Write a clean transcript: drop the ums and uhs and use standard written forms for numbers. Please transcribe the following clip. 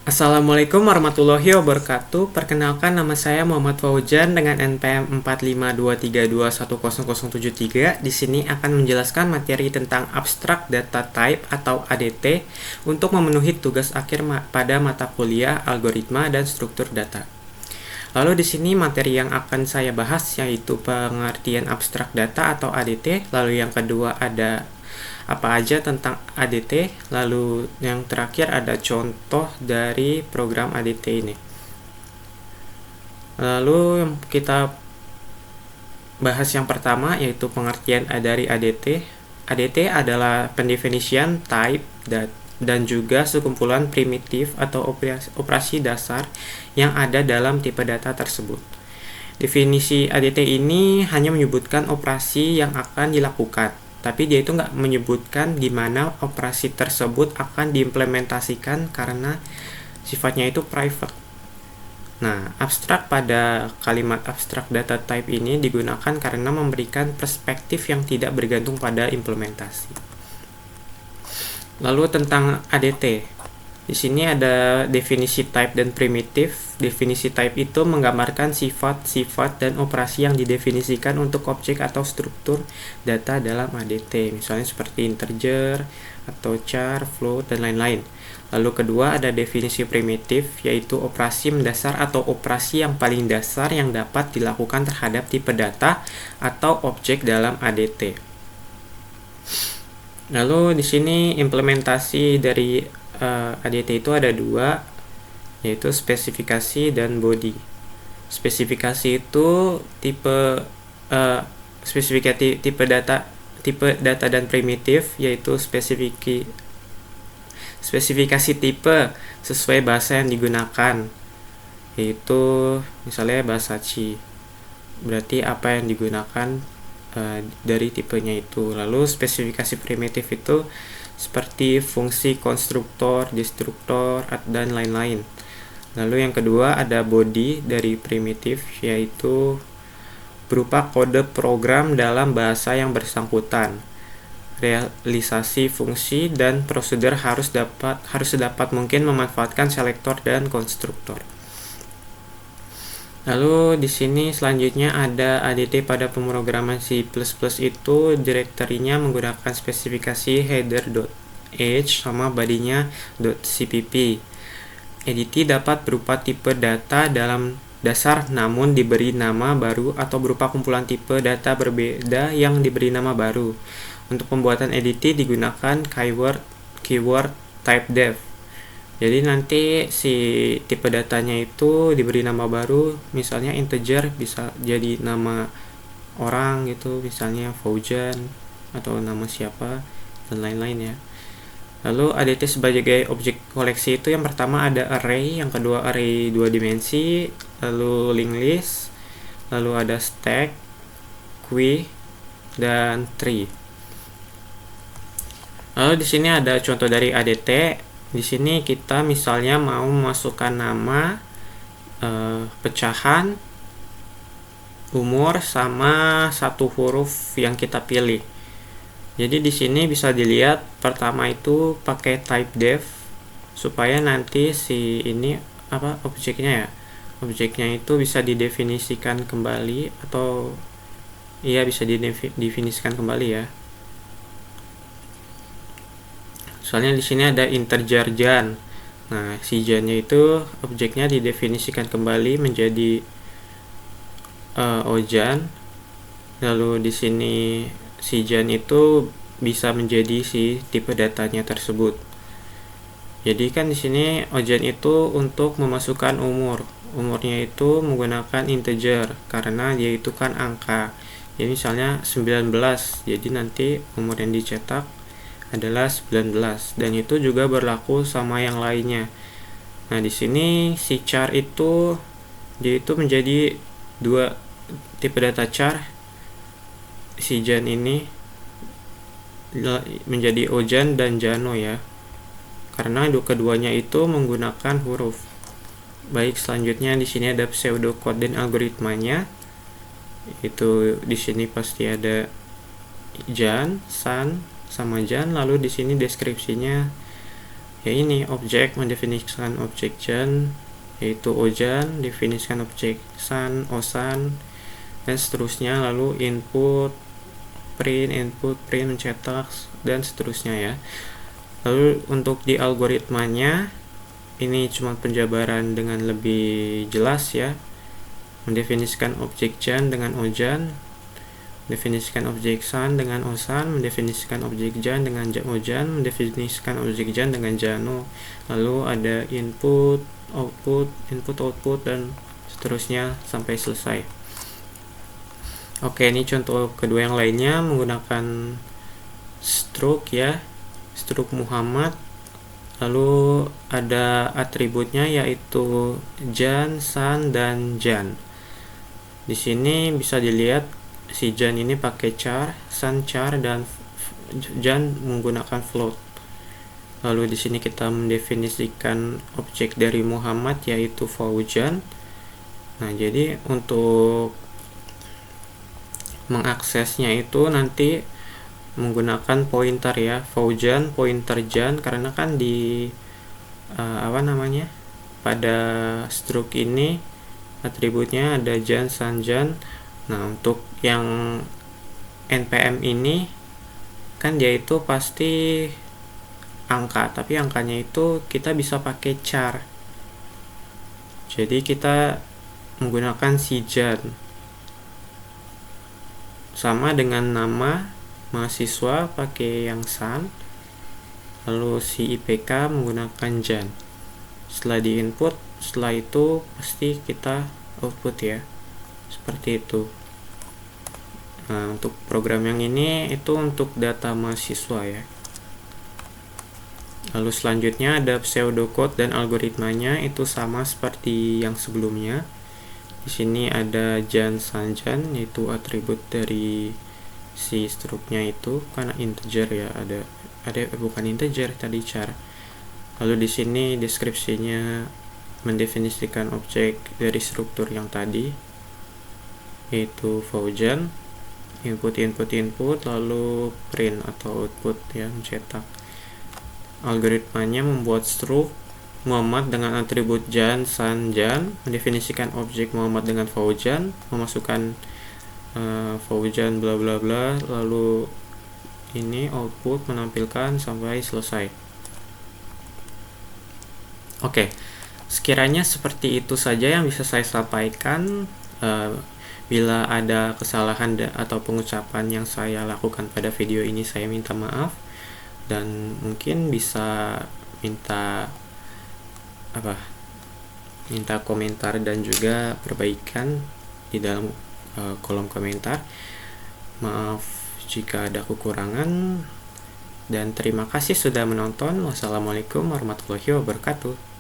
Assalamualaikum warahmatullahi wabarakatuh. Perkenalkan, nama saya Muhammad Fauzan dengan NPM 4523210073. Di sini akan menjelaskan materi tentang Abstract Data Type atau ADT untuk memenuhi tugas akhir pada mata kuliah Algoritma dan Struktur Data. Lalu di sini materi yang akan saya bahas yaitu pengertian abstrak data atau ADT. Lalu yang kedua ada apa aja tentang ADT, lalu yang terakhir ada contoh dari program ADT ini. Lalu kita bahas yang pertama yaitu pengertian dari ADT. ADT adalah pendefinisian type dan juga sekumpulan primitif atau operasi dasar yang ada dalam tipe data tersebut. Definisi ADT ini hanya menyebutkan operasi yang akan dilakukan, tapi dia itu nggak menyebutkan di mana operasi tersebut akan diimplementasikan karena sifatnya itu private. Nah, abstrak pada kalimat abstract data type ini digunakan karena memberikan perspektif yang tidak bergantung pada implementasi. Lalu tentang ADT. Di sini ada definisi type dan primitif. Definisi type itu menggambarkan sifat-sifat dan operasi yang didefinisikan untuk objek atau struktur data dalam ADT, misalnya seperti integer atau char, float, dan lain-lain. Lalu kedua ada definisi primitif, yaitu operasi mendasar atau operasi yang paling dasar yang dapat dilakukan terhadap tipe data atau objek dalam ADT. Lalu di sini implementasi dari ADT itu ada dua, yaitu spesifikasi dan body. Spesifikasi itu spesifikasi tipe data dan primitif, yaitu spesifikasi tipe sesuai bahasa yang digunakan, yaitu misalnya bahasa C. Berarti apa yang digunakan dari tipenya itu. Lalu spesifikasi primitif itu seperti fungsi konstruktor, destruktor, dan lain-lain. Lalu yang kedua ada body dari primitif, yaitu berupa kode program dalam bahasa yang bersangkutan. Realisasi fungsi dan prosedur harus sedapat mungkin memanfaatkan selektor dan konstruktor. Lalu di sini selanjutnya ada ADT pada pemrograman C++ itu direktorinya menggunakan spesifikasi header.h sama body-nya .cpp. ADT dapat berupa tipe data dalam dasar namun diberi nama baru atau berupa kumpulan tipe data berbeda yang diberi nama baru. Untuk pembuatan ADT digunakan keyword typedef. Jadi nanti si tipe datanya itu diberi nama baru, misalnya integer bisa jadi nama orang gitu, misalnya Fauzan atau nama siapa dan lain-lain ya. Lalu ADT sebagai objek koleksi itu yang pertama ada array, yang kedua array 2 dimensi, lalu linked list, lalu ada stack, queue, dan tree. Lalu di sini ada contoh dari ADT. Di sini kita misalnya mau memasukkan nama, pecahan, umur, sama satu huruf yang kita pilih. Jadi di sini bisa dilihat pertama itu pakai typedef supaya nanti si ini objeknya itu bisa didefinisikan kembali atau bisa didefinisikan kembali ya. Soalnya di sini ada integer jan. Nah, si jan-nya itu objeknya didefinisikan kembali menjadi ojan. Lalu di sini si jan itu bisa menjadi si tipe datanya tersebut. Jadi kan di sini ojan itu untuk memasukkan umur. Umurnya itu menggunakan integer karena dia itu kan angka. Jadi misalnya 19. Jadi nanti umur yang dicetak adalah 19 dan itu juga berlaku sama yang lainnya. Nah, di sini si char itu dia itu menjadi dua tipe data char. Si jan ini menjadi ojan dan jano ya. Karena keduanya itu menggunakan huruf. Baik, selanjutnya di sini ada pseudocode dan algoritmanya. Itu di sini pasti ada jan, san, sama jan. Lalu di sini deskripsinya ya ini objek, mendefinisikan objek jan, yaitu ojan, definisikan objek san, osan, dan seterusnya. Lalu input, print, mencetak, dan seterusnya ya. Lalu untuk di algoritmanya ini cuma penjabaran dengan lebih jelas ya. Mendefinisikan objek jan dengan ojan, mendefinisikan objek san dengan osan, mendefinisikan objek jan dengan ojan, mendefinisikan objek jan dengan jano. Lalu ada input, output, dan seterusnya sampai selesai. Oke, ini contoh kedua yang lainnya menggunakan struk ya, struk Muhammad. Lalu ada atributnya yaitu jan, san, dan jan. Di sini bisa dilihat si jan ini pakai char, san char, dan jan menggunakan float. Lalu di sini kita mendefinisikan objek dari Muhammad yaitu Faujan. Nah, jadi untuk mengaksesnya itu nanti menggunakan pointer ya, Faujan pointer jan, karena kan di pada struk ini atributnya ada jan, san, jan. Nah, untuk yang npm ini kan dia itu pasti angka, tapi angkanya itu kita bisa pakai char. Jadi kita menggunakan si jan sama dengan nama mahasiswa pakai yang san, lalu si IPK menggunakan jan. Setelah di input, setelah itu pasti kita output ya, seperti itu. Nah, untuk program yang ini itu untuk data mahasiswa ya. Lalu selanjutnya ada pseudocode dan algoritmanya itu sama seperti yang sebelumnya. Di sini ada jan, san, jan, yaitu atribut dari si struknya itu, karena integer ya, ada bukan integer tadi, char. Lalu di sini deskripsinya mendefinisikan objek dari struktur yang tadi, yaitu Faujan, input, lalu print atau output ya, mencetak. Algoritmanya membuat struk Muhammad dengan atribut jan, san, jan, mendefinisikan objek Muhammad dengan Faujan, memasukkan Faujan bla bla bla, lalu ini output menampilkan sampai selesai. Oke, sekiranya seperti itu saja yang bisa saya sampaikan. Bila ada kesalahan atau pengucapan yang saya lakukan pada video ini, saya minta maaf, dan mungkin bisa minta komentar dan juga perbaikan di dalam kolom komentar. Maaf jika ada kekurangan, dan terima kasih sudah menonton. Wassalamualaikum warahmatullahi wabarakatuh.